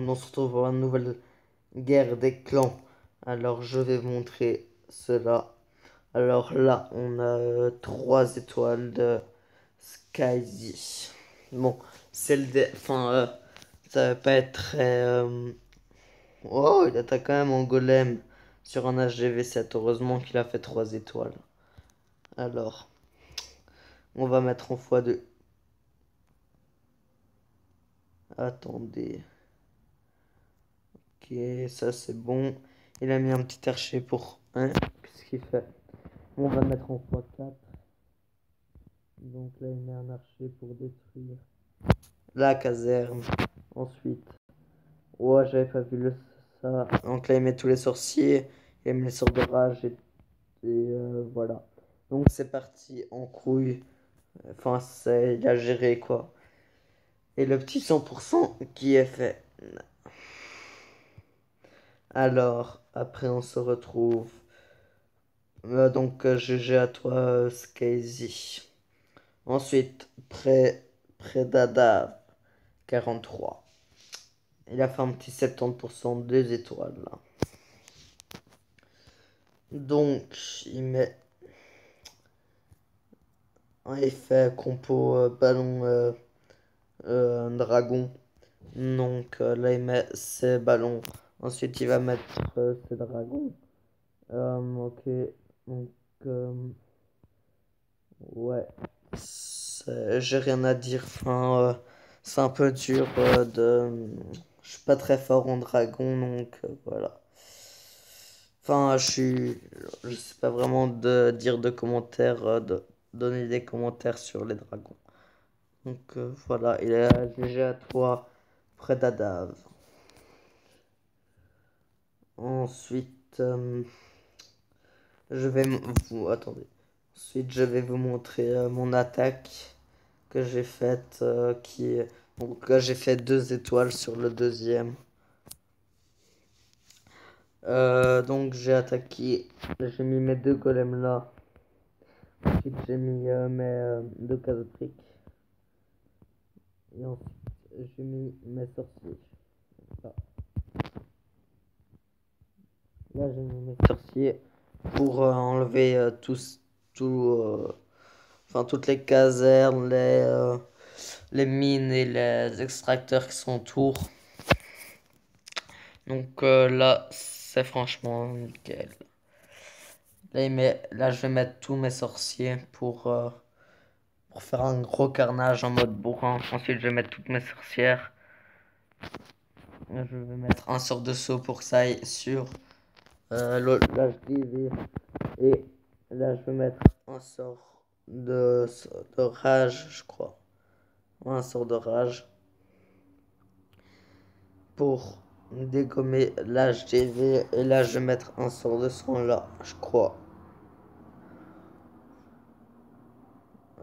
on se retrouve pour une nouvelle guerre des clans. Alors je vais vous montrer cela. Alors là, on a 3 étoiles de Skyzy. Bon, celle de... Enfin, ça va pas être très... Oh, il attaque quand même en golem sur un HGV7. Heureusement qu'il a fait 3 étoiles. Alors, on va mettre en x2. Attendez. Ok, ça c'est bon. Il a mis un petit archer pour... Hein, qu'est-ce qu'il fait? On va mettre en x4. Donc là, il met un archer pour détruire la caserne. Ensuite, ouais, j'avais pas vu ça. Donc là, il met tous les sorciers. Il met les sorts de rage et voilà. Donc c'est parti en couille. Enfin, il a géré quoi. Et le petit 100% qui est fait. Alors, après, on se retrouve. Donc, GG à toi, Skyzy. Ensuite, Predada 43. Il a fait un petit 70% des étoiles là. Donc, il met un effet compo ballon dragon. Donc là, il met ses ballons. Ensuite, il va mettre ses dragons. Ok. Donc, ouais. J'ai rien à dire. Enfin, c'est un peu dur de. Je suis pas très fort en dragon, donc voilà. Enfin, je sais pas vraiment de dire de commentaires, de donner des commentaires sur les dragons. Donc voilà, il est GG à toi, Predadav. Ensuite, je vais vous attendez. Ensuite, je vais vous montrer mon attaque que j'ai faite, qui est donc là j'ai fait 2 étoiles sur le deuxième. Donc j'ai attaqué, j'ai mis mes 2 golems là. Ensuite j'ai mis mes 2 cases briques. Et ensuite j'ai mis mes sorciers. Là, là j'ai mis mes sorciers pour enlever enfin toutes les casernes, les mines et les extracteurs qui sont autour. Donc là c'est franchement nickel. Là, je vais mettre tous mes sorciers pour faire un gros carnage en mode bourrin. Ensuite, je vais mettre toutes mes sorcières. Là, je vais mettre un sort de saut pour que ça aille sur l'HDV. Et là, je vais mettre un sort de rage, je crois. Un sort de rage pour dégommer l'HDV. Et là, je vais mettre un sort de soin là, je crois.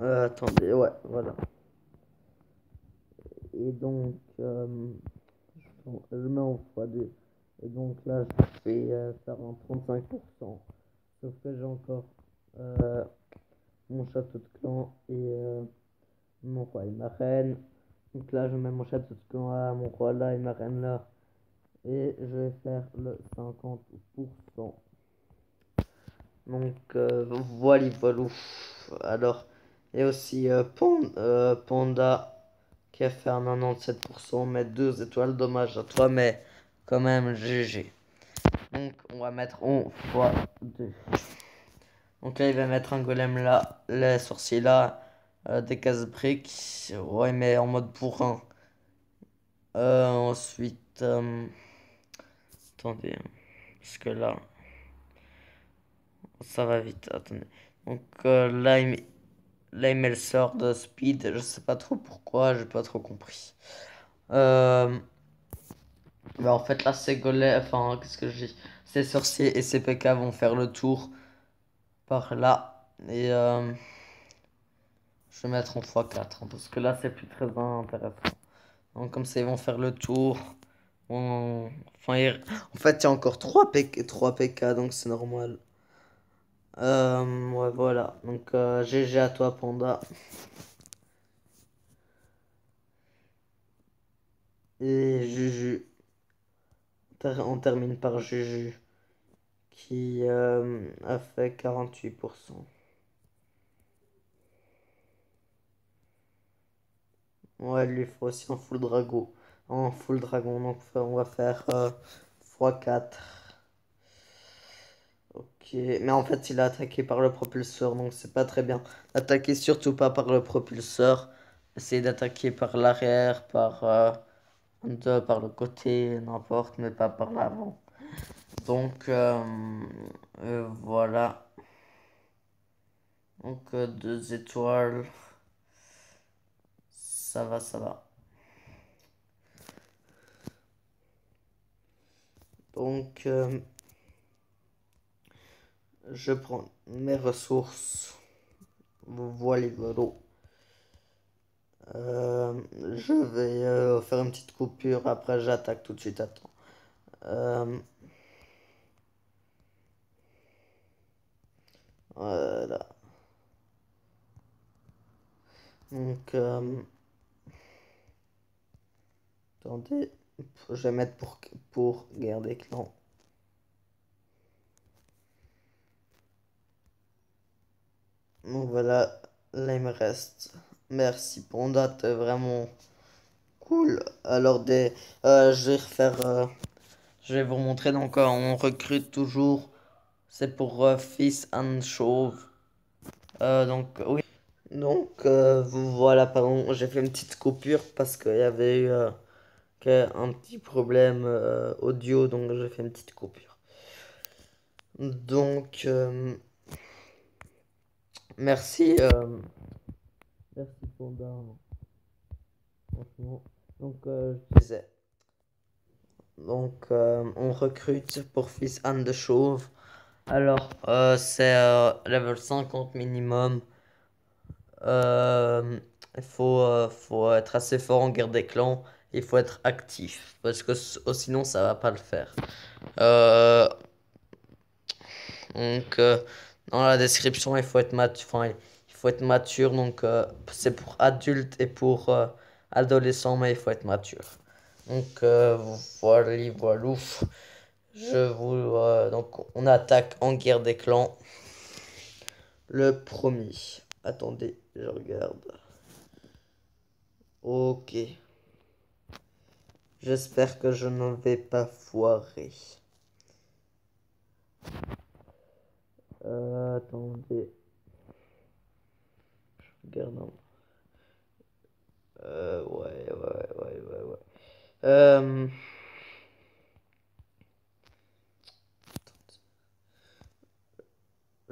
Attendez, ouais, voilà. Et donc, je mets en x2. Et donc là, je vais faire un 35%. Sauf que j'ai encore euh, mon château de clan et mon roi et ma reine. Donc là, je mets mon château de clan là, mon roi là et ma reine là. Et je vais faire le 50%. Donc voilà, voilà. Alors, il y a aussi Panda qui a fait un 97%, mais 2 étoiles, dommage à toi, mais quand même GG. Donc on va mettre en x2. Donc là il va mettre un golem là, les sorciers là, des cases briques, ouais mais en mode bourrin. Ensuite, attendez, hein, parce que là, ça va vite, attendez. Donc là il met le sort de speed, je sais pas trop pourquoi, j'ai pas trop compris. Bah en fait là c'est golem, enfin qu'est-ce que je dis? Ces sorciers et ces PK vont faire le tour par là. Et je vais mettre en x4 hein, parce que là c'est plus très intéressant. Donc comme ça ils vont faire le tour. Enfin, en fait il y a encore 3 PK donc c'est normal. Ouais voilà. Donc GG à toi Panda. Et Juju. on termine par Juju, qui a fait 48%. Ouais, lui, il faut aussi en full dragon. En full dragon, donc on va faire x4. Ok, mais en fait, il a attaqué par le propulseur, donc c'est pas très bien. Attaquer surtout pas par le propulseur. Essayez d'attaquer par l'arrière, par le côté, n'importe, mais pas par l'avant. Donc, voilà. Donc, 2 étoiles. Ça va, ça va. Donc, je prends mes ressources. Voilà, voilà. Je vais faire une petite coupure. Après, j'attaque tout de suite. Attends. Voilà. Donc, attendez. Je vais mettre pour guerre des clans. Donc voilà, là il me reste. Merci Panda, t'es vraiment cool. Alors je vais refaire, je vais vous montrer. Donc on recrute toujours. C'est pour Fils and Chauve. Donc oui. Donc voilà, pardon, j'ai fait une petite coupure parce qu'il y avait eu un petit problème audio, donc j'ai fait une petite coupure. Donc merci, merci Panda. Franchement. Donc, je disais. Donc, on recrute pour Fils Anne de Chauve. Alors, c'est level 50 minimum. Il faut être assez fort en guerre des clans. Il faut être actif. Parce que sinon, ça va pas le faire. Euh, donc, dans la description, il faut être mature. Enfin, il faut être mature. Donc, c'est pour adultes et pour adolescents, mais il faut être mature. Donc voilà, voilà. Donc on attaque en guerre des clans. Le premier. Attendez, je regarde. Ok. J'espère que je ne vais pas foirer. Attendez. Je regarde. Ouais, ouais, ouais, ouais, ouais.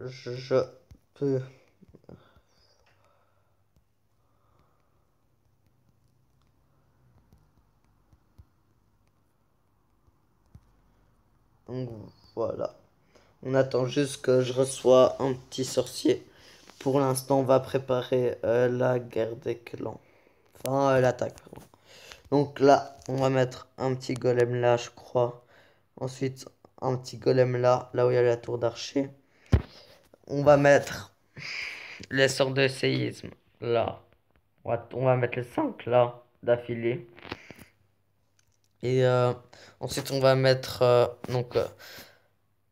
Je peux. Donc voilà. On attend juste que je reçois un petit sorcier. Pour l'instant, on va préparer la guerre des clans. Enfin, l'attaque, pardon. Donc là, on va mettre un petit golem là, je crois. Ensuite, un petit golem là, là où il y a la tour d'archer. On va mettre les sorts de séisme là. On va mettre les 5 là, d'affilée. Et ensuite, on va mettre...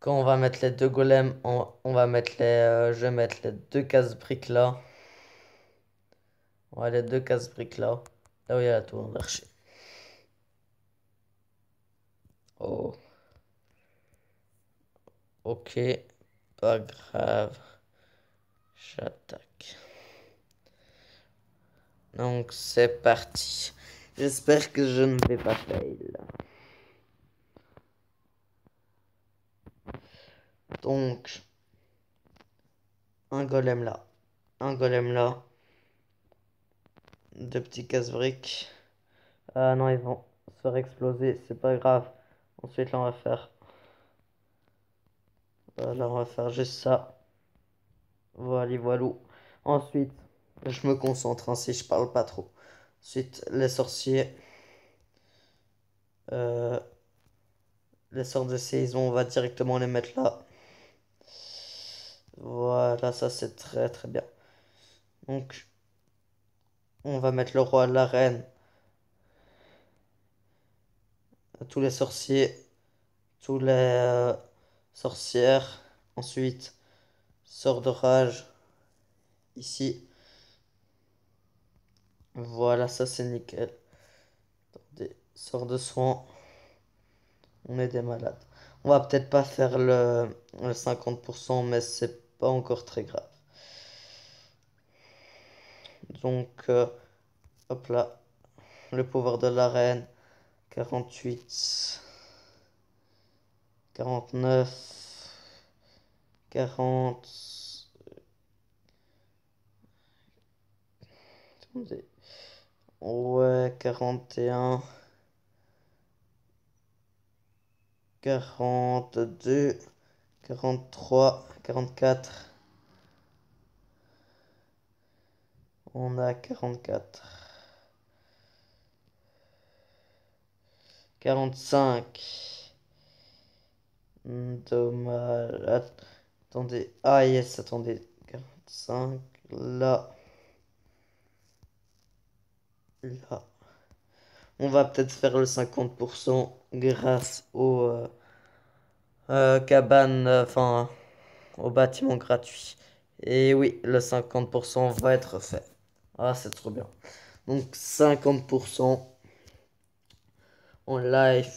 quand on va mettre les deux golems, on va mettre je vais mettre les deux casse-briques là. Ouais, les deux casse-briques là. Là où il y a la tour d'archer. Oh, ok. Pas grave. J'attaque. Donc c'est parti. J'espère que je ne vais pas fail. Donc, un golem là. Un golem là. Deux petits casse-briques. Ah non, ils vont se faire exploser. C'est pas grave. Ensuite, là, on va faire... Là, on va faire juste ça. Voilà, voilà. Ensuite, je me concentre ainsi, je parle pas trop. Ensuite, les sorciers. Euh, les sorts de saison, on va directement les mettre là. Voilà, ça c'est très très bien. Donc, on va mettre le roi, la reine, tous les sorciers. tous les sorcières. Ensuite, sort de rage ici. Voilà, ça c'est nickel. Attendez, sort de soin. On est des malades. On va peut-être pas faire le 50%, mais c'est pas encore très grave. Donc, hop là, le pouvoir de la reine, 48, 49, 40, attendez, ouais, 41, 42, 43, 44, on a 44, 45. Dommage. Attendez. Ah yes, attendez. 45. Là. Là. On va peut-être faire le 50% grâce au cabane, enfin, au bâtiment gratuit. Et oui, le 50% va être fait. Ah, c'est trop bien. Donc 50% en live,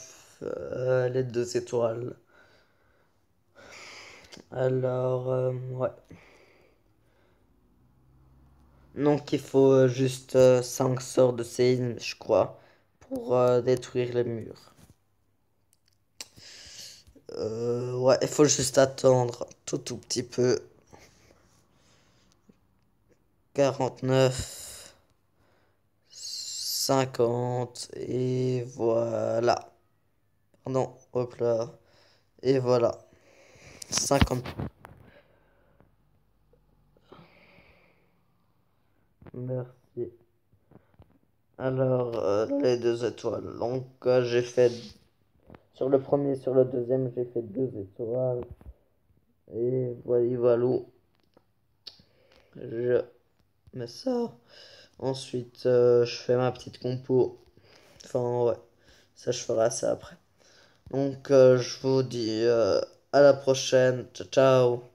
les 2 étoiles. Alors, ouais. Donc il faut juste 5 sorts de séisme, je crois, pour détruire les murs. Ouais, il faut juste attendre tout petit peu. 49, 50, et voilà. Pardon, hop là. Et voilà. 50. Merci. Alors, les 2 étoiles. Donc, j'ai fait sur le premier, sur le deuxième, j'ai fait 2 étoiles. Et voilà, voilà. Je mets ça. Ensuite, je fais ma petite compo. Enfin, ouais. Ça, je ferai ça après. Donc, je vous dis à la prochaine. Ciao, ciao.